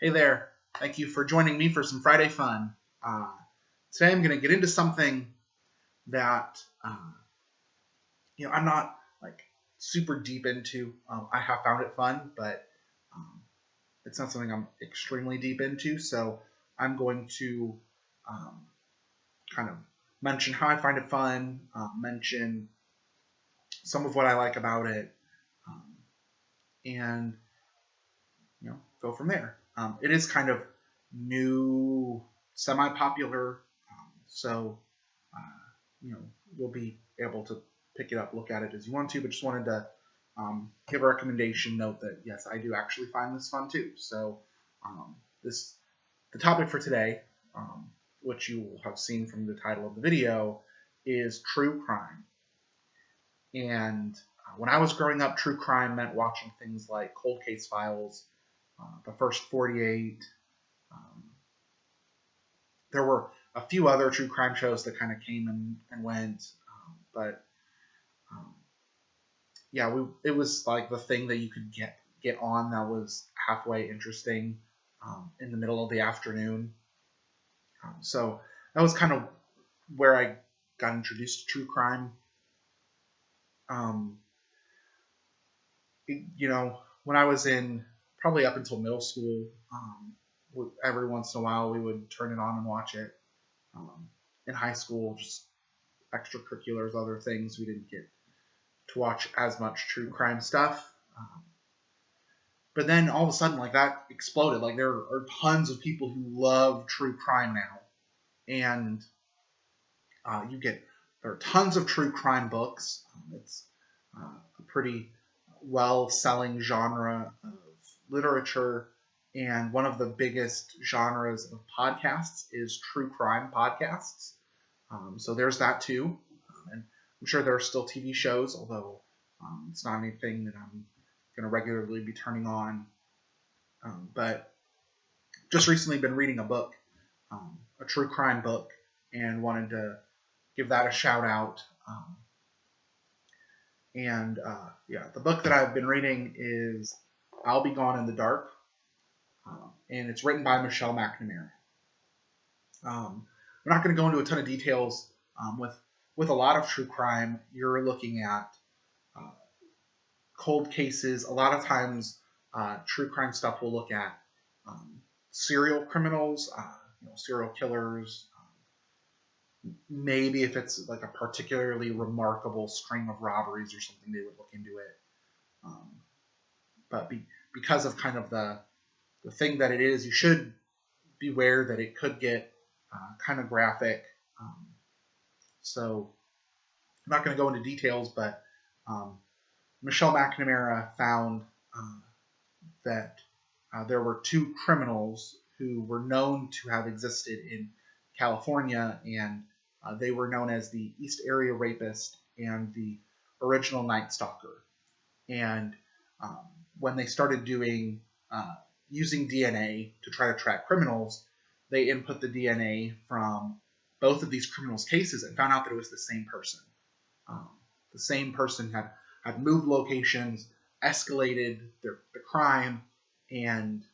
Hey there. Thank you for joining me for some Friday fun. Today I'm going to get into something that I'm not like super deep into. I have found it fun, but um, it's not something I'm extremely deep into. So I'm going to um, kind of mention how I find it fun, mention some of what I like about it, um, and go from there. It is kind of new, semi-popular, so uh, you'll be able to pick it up, look at it as you want to. But just wanted to give a recommendation. Note that yes, I do actually find this fun too. So um, this the topic for today, which you will have seen from the title of the video, is true crime. And when I was growing up, true crime meant watching things like Cold Case Files, The First 48. Um, there were a few other true crime shows that kind of came and went, but um, yeah, it was like the thing that you could get on that was halfway interesting in the middle of the afternoon. So that was kind of where I got introduced to true crime. Um, when I was in probably up until middle school, every once in a while we would turn it on and watch it. In high school, just extracurriculars, other things, we didn't get to watch as much true crime stuff. But then all of a sudden, like that exploded. Like there are tons of people who love true crime now, and there are tons of true crime books. It's a pretty well-selling genre of literature, and one of the biggest genres of podcasts is true crime podcasts. So there's that too, and I'm sure there are still TV shows, although it's not anything that I'm going to regularly be turning on. But just recently been reading a book, a true crime book, and wanted to give that a shout out. The book that I've been reading is I'll Be Gone in the Dark, and it's written by Michelle McNamara. We're not going to go into a ton of details. With a lot of true crime, you're looking at cold cases. A lot of times, true crime stuff will look at serial criminals, serial killers. Maybe if it's like a particularly remarkable string of robberies or something, they would look into it. But because of kind of the thing that it is, you should beware that it could get kind of graphic. So I'm not going to go into details, but Michelle McNamara found that there were two criminals who were known to have existed in California, and they were known as the East Area Rapist and the Original Night Stalker. And when they started doing using DNA to try to track criminals, they input the DNA from both of these criminals' cases and found out that it was the same person. The same person had moved locations, escalated the crime, and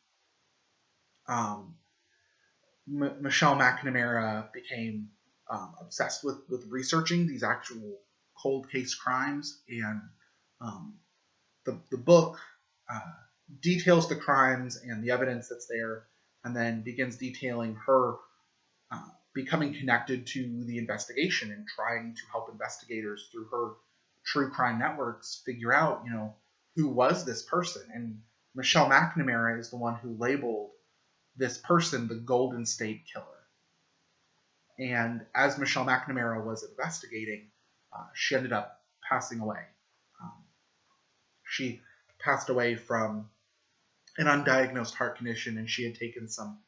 Michelle McNamara became obsessed with researching these actual cold case crimes, and the book details the crimes and the evidence that's there, and then begins detailing her becoming connected to the investigation and trying to help investigators through her true crime networks figure out, who was this person. And Michelle McNamara is the one who labeled this person the Golden State Killer. And as Michelle McNamara was investigating, she ended up passing away. She passed away from an undiagnosed heart condition, and she had taken some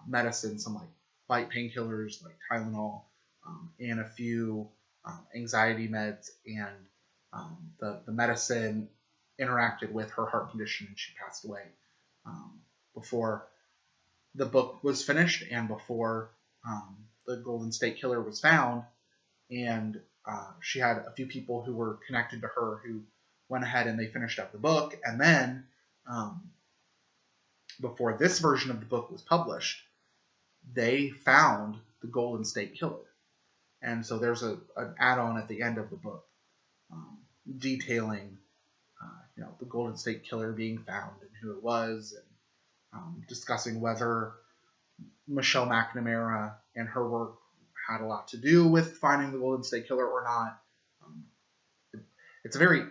medicine, some like light painkillers like Tylenol, and a few anxiety meds, and the medicine interacted with her heart condition, and she passed away before the book was finished and before the Golden State Killer was found. And she had a few people who were connected to her who went ahead and they finished up the book, and then before this version of the book was published, they found the Golden State Killer. And so there's an add-on at the end of the book detailing the Golden State Killer being found and who it was, and discussing whether Michelle McNamara and her work had a lot to do with finding the Golden State Killer or not. It's a very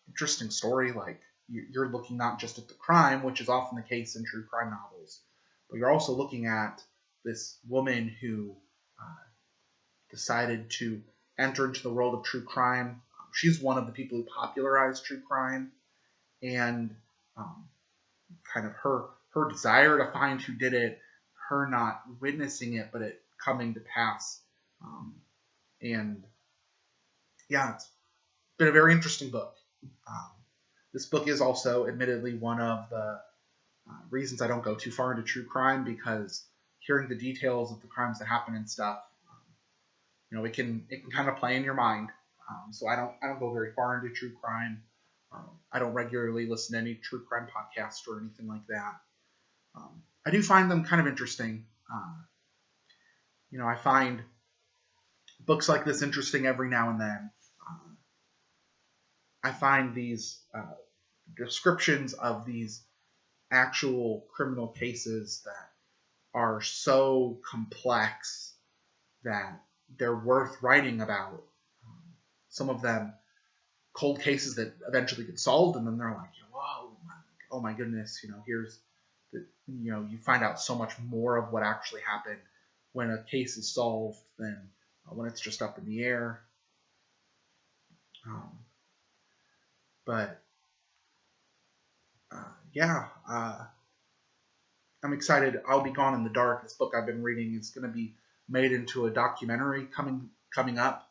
interesting story. Like, you're looking not just at the crime, which is often the case in true crime novels, but you're also looking at this woman who decided to enter into the world of true crime. She's one of the people who popularized true crime, and kind of her desire to find who did it, her not witnessing it, but it coming to pass. And yeah, it's been a very interesting book. This book is also admittedly one of the reasons I don't go too far into true crime, because hearing the details of the crimes that happen and stuff, it can kind of play in your mind. So I don't go very far into true crime. I don't regularly listen to any true crime podcast or anything like that. I do find them kind of interesting. I find books like this interesting every now and then. I find these descriptions of these actual criminal cases that are so complex that they're worth writing about. Some of them cold cases that eventually get solved, and then they're like, whoa, oh my goodness, here's the, you find out so much more of what actually happened when a case is solved than when it's just up in the air. I'm excited. I'll Be Gone in the Dark. This book I've been reading is going to be made into a documentary coming up.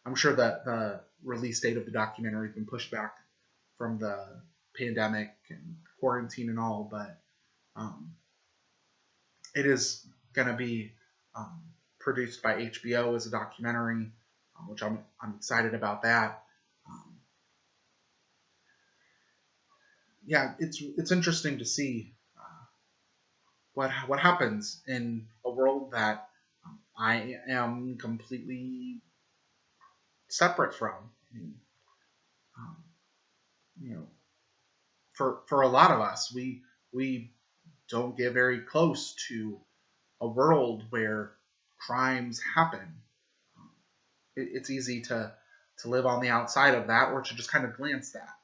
I'm sure that the release date of the documentary has been pushed back from the pandemic and quarantine and all, but it is going to be produced by HBO as a documentary, which I'm excited about that. It's interesting to see what happens in a world that I am completely separate from. For a lot of us, we don't get very close to a world where crimes happen. It's easy to live on the outside of that, or to just kind of glance that.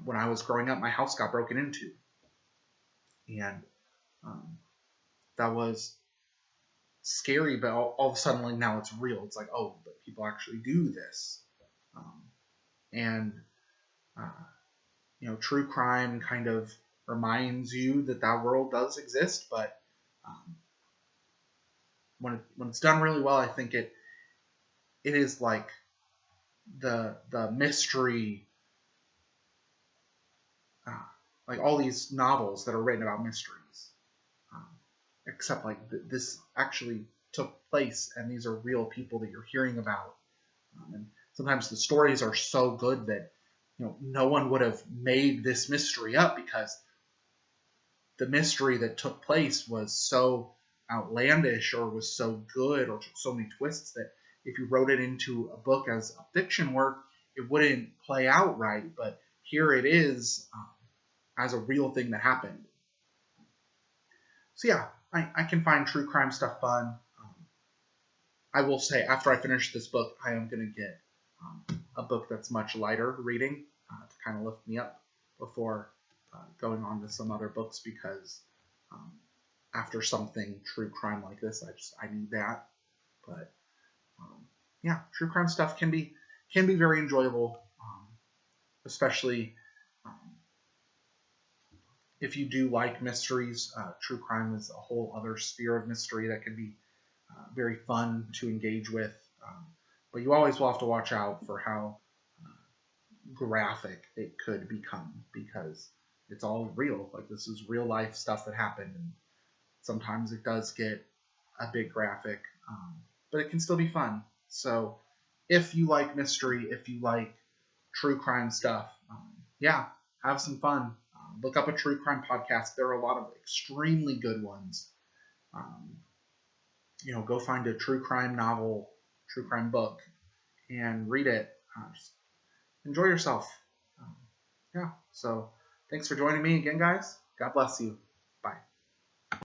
When I was growing up, my house got broken into, and that was scary. But all of a sudden, like, now it's real. It's like, oh, but people actually do this, true crime kind of reminds you that world does exist. But when it's done really well, I think it is like the mystery. Like all these novels that are written about mysteries, except like this actually took place, and these are real people that you're hearing about. And sometimes the stories are so good that no one would have made this mystery up, because the mystery that took place was so outlandish, or was so good, or took so many twists, that if you wrote it into a book as a fiction work, it wouldn't play out right. But here it is as a real thing that happened. So yeah, I can find true crime stuff fun. I will say, after I finish this book, I am going to get a book that's much lighter reading to kind of lift me up before going on to some other books, because after something true crime like this, I need that. But true crime stuff can be very enjoyable, especially if you do like mysteries. True crime is a whole other sphere of mystery that can be very fun to engage with. But you always will have to watch out for how graphic it could become, because it's all real. Like, this is real life stuff that happened, and sometimes it does get a bit graphic, but it can still be fun. So if you like mystery, if you like true crime stuff, have some fun. Look up a true crime podcast. There are a lot of extremely good ones. Go find a true crime novel, true crime book, and read it. Just enjoy yourself. Yeah. So thanks for joining me again, guys. God bless you.